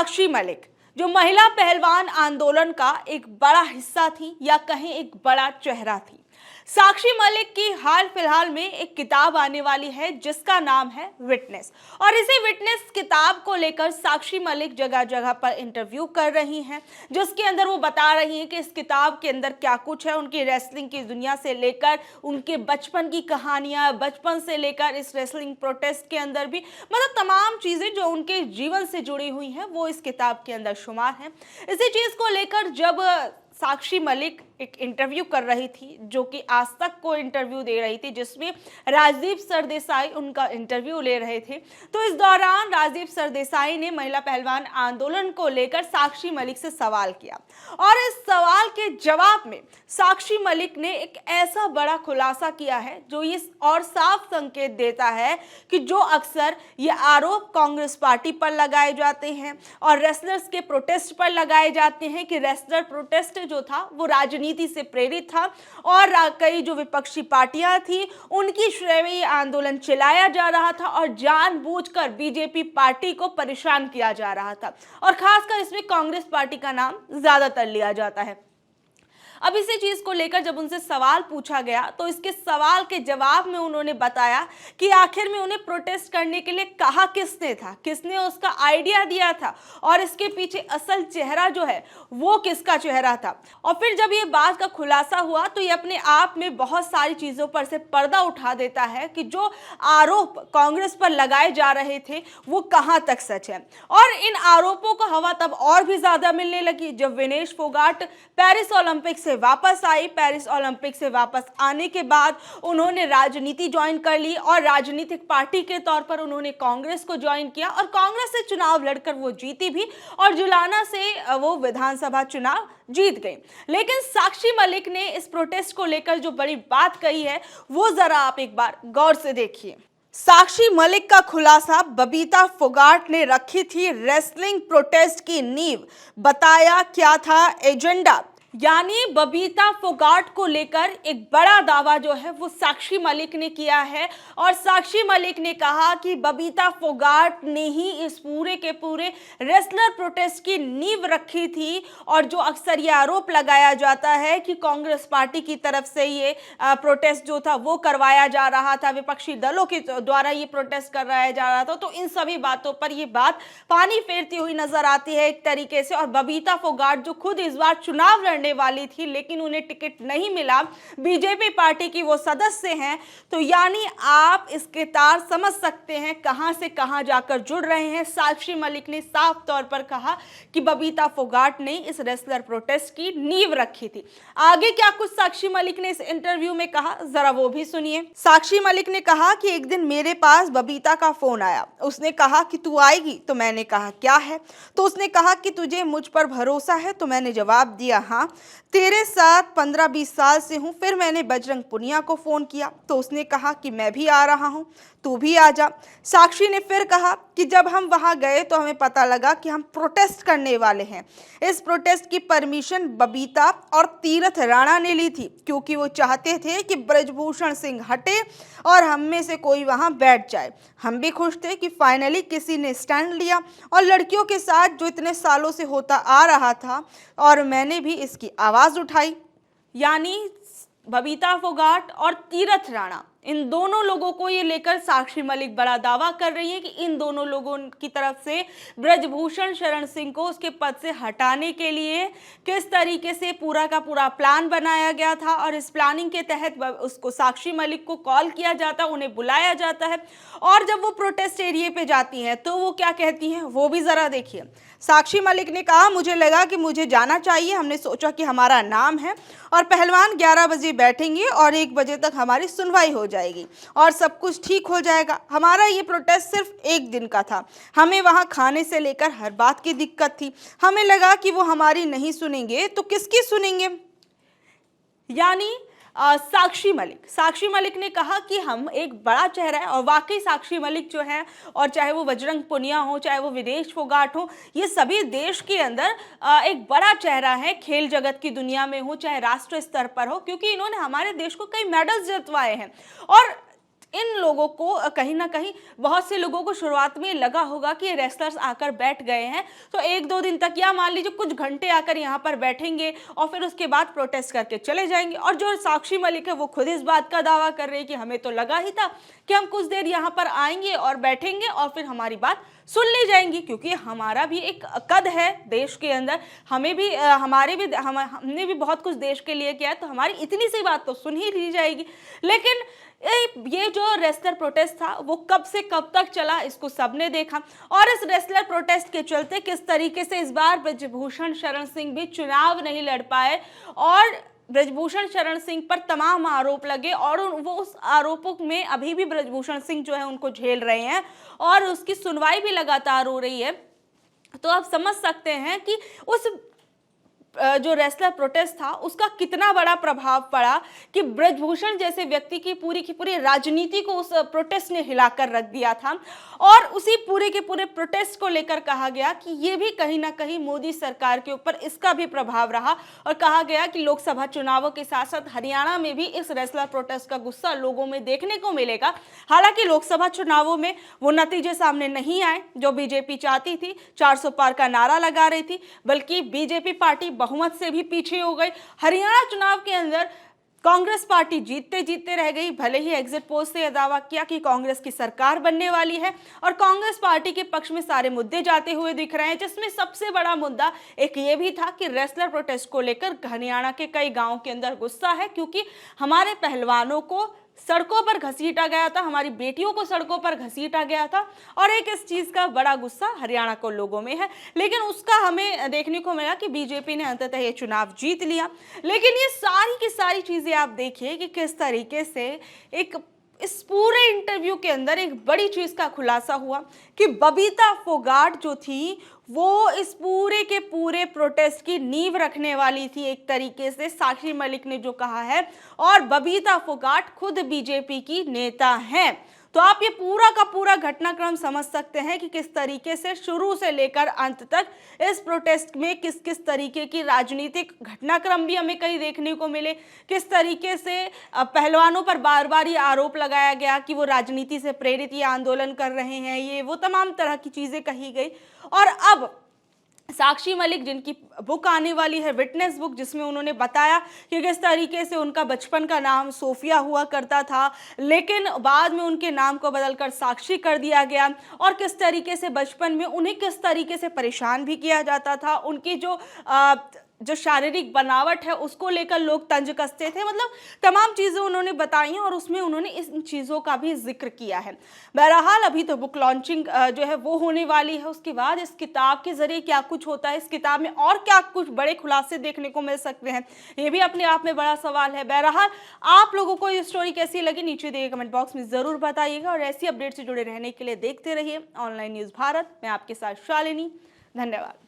साक्षी मलिक जो महिला पहलवान आंदोलन का एक बड़ा हिस्सा थी या कहीं एक बड़ा चेहरा थी। साक्षी मलिक की हाल फिलहाल में एक किताब आने वाली है जिसका नाम है विटनेस, और इसी विटनेस किताब को लेकर साक्षी मलिक जगह जगह पर इंटरव्यू कर रही हैं, जिसके अंदर वो बता रही हैं कि इस किताब के अंदर क्या कुछ है। उनकी रेसलिंग की दुनिया से लेकर उनके बचपन की कहानियां, बचपन से लेकर इस रेसलिंग प्रोटेस्ट के अंदर भी मतलब तमाम चीजें जो उनके जीवन से जुड़ी हुई हैं वो इस किताब के अंदर शुमार हैं। इसी चीज को लेकर जब साक्षी मलिक एक इंटरव्यू कर रही थी, जो कि आज तक को इंटरव्यू दे रही थी, जिसमें राजदीप सरदेसाई उनका इंटरव्यू ले रहे थे, तो इस दौरान राजदीप सरदेसाई ने महिला पहलवान आंदोलन को लेकर साक्षी मलिक से सवाल किया, और इस सवाल के जवाब में साक्षी मलिक ने एक ऐसा बड़ा खुलासा किया है जो ये और साफ संकेत देता है कि जो अक्सर ये आरोप कांग्रेस पार्टी पर लगाए जाते हैं और रेसलर्स के प्रोटेस्ट पर लगाए जाते हैं कि रेसलर प्रोटेस्ट जो था वो राजनीति से प्रेरित था और कई जो विपक्षी पार्टियां थी उनकी श्रेय में ये आंदोलन चलाया जा रहा था और जानबूझकर बीजेपी पार्टी को परेशान किया जा रहा था, और खासकर इसमें कांग्रेस पार्टी का नाम ज्यादातर लिया जाता है। अब इसी चीज को लेकर जब उनसे सवाल पूछा गया तो इसके सवाल के जवाब में उन्होंने बताया कि आखिर में उन्हें प्रोटेस्ट करने के लिए कहा किसने था, किसने उसका आइडिया दिया था, और इसके पीछे असल चेहरा जो है वो किसका चेहरा था। और फिर जब ये बात का खुलासा हुआ तो ये अपने आप में बहुत सारी चीजों पर से पर्दा उठा देता है कि जो आरोप कांग्रेस पर लगाए जा रहे थे वो कहां तक सच है। और इन आरोपों को हवा तब और भी ज्यादा मिलने लगी जब विनेश फोगाट पेरिस ओलंपिक से वापस आई। पेरिस ओलंपिक से वापस आने के बाद उन्होंने राजनीति ज्वाइन कर ली और राजनीतिक पार्टी के तौर पर उन्होंने कांग्रेस को ज्वाइन किया, और कांग्रेस से चुनाव लड़कर वो जीती भी और जुलाना से वो विधानसभा चुनाव जीत गई। लेकिन साक्षी मलिक ने इस प्रोटेस्ट को लेकर जो बड़ी बात कही है वो जरा आप एक बार गौर से देखिए। साक्षी मलिक का खुलासा, बबीता फोगाट ने रखी थी रेसलिंग प्रोटेस्ट की नींव, बताया क्या था एजेंडा। यानी बबीता फोगाट को लेकर एक बड़ा दावा जो है वो साक्षी मलिक ने किया है, और साक्षी मलिक ने कहा कि बबीता फोगाट ने ही इस पूरे के पूरे रेसलर प्रोटेस्ट की नींव रखी थी। और जो अक्सर ये आरोप लगाया जाता है कि कांग्रेस पार्टी की तरफ से ये प्रोटेस्ट जो था वो करवाया जा रहा था, विपक्षी दलों के द्वारा ये प्रोटेस्ट करवाया जा रहा था, तो इन सभी बातों पर ये बात पानी फेरती हुई नजर आती है एक तरीके से। और बबीता फोगाट जो खुद इस बार चुनाव लड़ने वाली थी लेकिन उन्हें टिकट नहीं मिला, बीजेपी पार्टी की वो सदस्य हैं, तो यानी आप इसके तार समझ सकते हैं कहां से कहां जाकर जुड़ रहे हैं। साक्षी मलिक ने साफ तौर पर कहा कि बबीता फोगाट ने इस रेसलर प्रोटेस्ट की नींव रखी थी। आगे क्या कुछ साक्षी मलिक ने इस इंटरव्यू में कहा, जरा वो भी सुनिए। साक्षी मलिक ने कहा कि एक दिन मेरे पास बबीता का फोन आया, उसने कहा कि तू आएगी, तो मैंने कहा क्या है, तो उसने कहा कि तुझे मुझ पर भरोसा है, तो मैंने जवाब दिया हाँ, तेरे साथ 15-20 साल से हूँ। फिर मैंने बजरंग पुनिया को फोन किया तो उसने कहा कि मैं भी आ रहा हूँ, तू भी आ जा। साक्षी ने फिर कहा कि जब हम वहां गए तो हमें पता लगा कि हम प्रोटेस्ट करने वाले हैं। इस प्रोटेस्ट की परमिशन बबीता और तीरथ राणा ने ली थी क्योंकि वो चाहते थे कि ब्रजभूषण सिंह हटे और हम में से कोई वहां बैठ जाए। हम भी खुश थे कि फाइनली किसी ने स्टैंड लिया और लड़कियों के साथ जो इतने सालों से होता आ रहा था, और मैंने भी इसकी आवाज उठाई। यानी बबीता फोगाट और तीरथ राणा, इन दोनों लोगों को ये लेकर साक्षी मलिक बड़ा दावा कर रही है कि इन दोनों लोगों की तरफ से ब्रजभूषण शरण सिंह को उसके पद से हटाने के लिए किस तरीके से पूरा का पूरा प्लान बनाया गया था, और इस प्लानिंग के तहत उसको साक्षी मलिक को कॉल किया जाता है, उन्हें बुलाया जाता है, और जब वो प्रोटेस्ट एरिया पे जाती हैं तो वो क्या कहती हैं वो भी जरा देखिए। साक्षी मलिक ने कहा, मुझे लगा कि मुझे जाना चाहिए, हमने सोचा कि हमारा नाम है और पहलवान 11 बजे बैठेंगे और 1 बजे तक हमारी सुनवाई हो जाएगी और सब कुछ ठीक हो जाएगा। हमारा ये प्रोटेस्ट सिर्फ 1 दिन का था, हमें वहाँ खाने से लेकर हर बात की दिक्कत थी। हमें लगा कि वो हमारी नहीं सुनेंगे तो किसकी सुनेंगे। यानी साक्षी मलिक ने कहा कि हम एक बड़ा चेहरा है, और वाकई साक्षी मलिक जो है, और चाहे वो बजरंग पुनिया हो, चाहे वो विनेश फोगाट हो, ये सभी देश के अंदर एक बड़ा चेहरा है, खेल जगत की दुनिया में हो चाहे राष्ट्रीय स्तर पर हो, क्योंकि इन्होंने हमारे देश को कई मेडल्स जितवाए हैं। और इन लोगों को कहीं ना कहीं बहुत से लोगों को शुरुआत में लगा होगा कि ये रेसलर्स आकर बैठ गए हैं, तो एक दो दिन तक या मान लीजिए कुछ घंटे आकर यहाँ पर बैठेंगे और फिर उसके बाद प्रोटेस्ट करके चले जाएंगे। और जो साक्षी मलिक है वो खुद इस बात का दावा कर रही है कि हमें तो लगा ही था कि हम कुछ देर यहाँ पर आएंगे और बैठेंगे और फिर हमारी बात सुन ली जाएंगी, क्योंकि हमारा भी एक कद है देश के अंदर, हमने भी बहुत कुछ देश के लिए किया है, तो हमारी इतनी सी बात तो सुन ही ली जाएगी। लेकिन ये जो रेसलर प्रोटेस्ट था वो कब से कब तक चला, इसको सबने देखा। और इस रेसलर प्रोटेस्ट के चलते किस तरीके से इस बार ब्रजभूषण शरण सिंह भी चुनाव नहीं लड़ पाए और ब्रजभूषण शरण सिंह पर तमाम आरोप लगे और वो उस आरोपों में अभी भी ब्रजभूषण सिंह जो है उनको झेल रहे हैं और उसकी सुनवाई भी लगातार हो रही है। तो आप समझ सकते हैं कि उस जो रेसलर प्रोटेस्ट था उसका कितना बड़ा प्रभाव पड़ा कि ब्रजभूषण जैसे व्यक्ति की पूरी राजनीति को उस प्रोटेस्ट ने हिलाकर रख दिया था। और उसी पूरे के पूरे प्रोटेस्ट को लेकर कहा गया कि ये भी कहीं ना कहीं मोदी सरकार के ऊपर इसका भी प्रभाव रहा और कहा गया कि लोकसभा चुनावों के साथ साथ हरियाणा में भी इस रेसलर प्रोटेस्ट का गुस्सा लोगों में देखने को मिलेगा। हालांकि लोकसभा चुनावों में वो नतीजे सामने नहीं आए जो बीजेपी चाहती थी, 400 पार का नारा लगा रही थी, बल्कि बीजेपी पार्टी बहुमत से भी पीछे हो गई। हरियाणा चुनाव के अंदर कांग्रेस पार्टी जीतते जीतते रह गई, भले ही एग्जिट पोल से यह दावा किया कि कांग्रेस की सरकार बनने वाली है और कांग्रेस पार्टी के पक्ष में सारे मुद्दे जाते हुए दिख रहे हैं, जिसमें सबसे बड़ा मुद्दा एक ये भी था कि रेसलर प्रोटेस्ट को लेकर हरियाणा के कई गांवों के अंदर गुस्सा है, क्योंकि हमारे पहलवानों को सड़कों पर घसीटा गया था, हमारी बेटियों को सड़कों पर घसीटा गया था और एक इस चीज का बड़ा गुस्सा हरियाणा को लोगों में है। लेकिन उसका हमें देखने को मिला कि बीजेपी ने अंततः ये चुनाव जीत लिया। लेकिन ये सारी की सारी चीजें आप देखिए कि किस तरीके से इस पूरे इंटरव्यू के अंदर एक बड़ी चीज का खुलासा हुआ कि बबीता फोगाट जो थी वो इस पूरे के पूरे प्रोटेस्ट की नींव रखने वाली थी, एक तरीके से साक्षी मलिक ने जो कहा है। और बबीता फोगाट खुद बीजेपी की नेता हैं। तो आप ये पूरा का पूरा घटनाक्रम समझ सकते हैं कि किस तरीके से शुरू से लेकर अंत तक इस प्रोटेस्ट में किस किस तरीके की राजनीतिक घटनाक्रम भी हमें कहीं देखने को मिले, किस तरीके से पहलवानों पर बार बार ये आरोप लगाया गया कि वो राजनीति से प्रेरित ये आंदोलन कर रहे हैं, ये वो तमाम तरह की चीजें कही गई। और अब साक्षी मलिक जिनकी बुक आने वाली है, विटनेस बुक, जिसमें उन्होंने बताया कि किस तरीके से उनका बचपन का नाम सोफिया हुआ करता था, लेकिन बाद में उनके नाम को बदलकर साक्षी कर दिया गया और किस तरीके से बचपन में उन्हें किस तरीके से परेशान भी किया जाता था, उनकी जो शारीरिक बनावट है उसको लेकर लोग तंज कसते थे। मतलब तमाम चीज़ें उन्होंने बताई और उसमें उन्होंने इन चीज़ों का भी जिक्र किया है। बहरहाल अभी तो बुक लॉन्चिंग जो है वो होने वाली है, उसके बाद इस किताब के जरिए क्या कुछ होता है, इस किताब में और क्या कुछ बड़े खुलासे देखने को मिल सकते हैं, ये भी अपने आप में बड़ा सवाल है। बहरहाल आप लोगों को ये स्टोरी कैसी लगी नीचे दिए कमेंट बॉक्स में ज़रूर बताइएगा और ऐसी अपडेट से जुड़े रहने के लिए देखते रहिए ऑनलाइन न्यूज़ भारत। मैं आपके साथ शालिनी, धन्यवाद।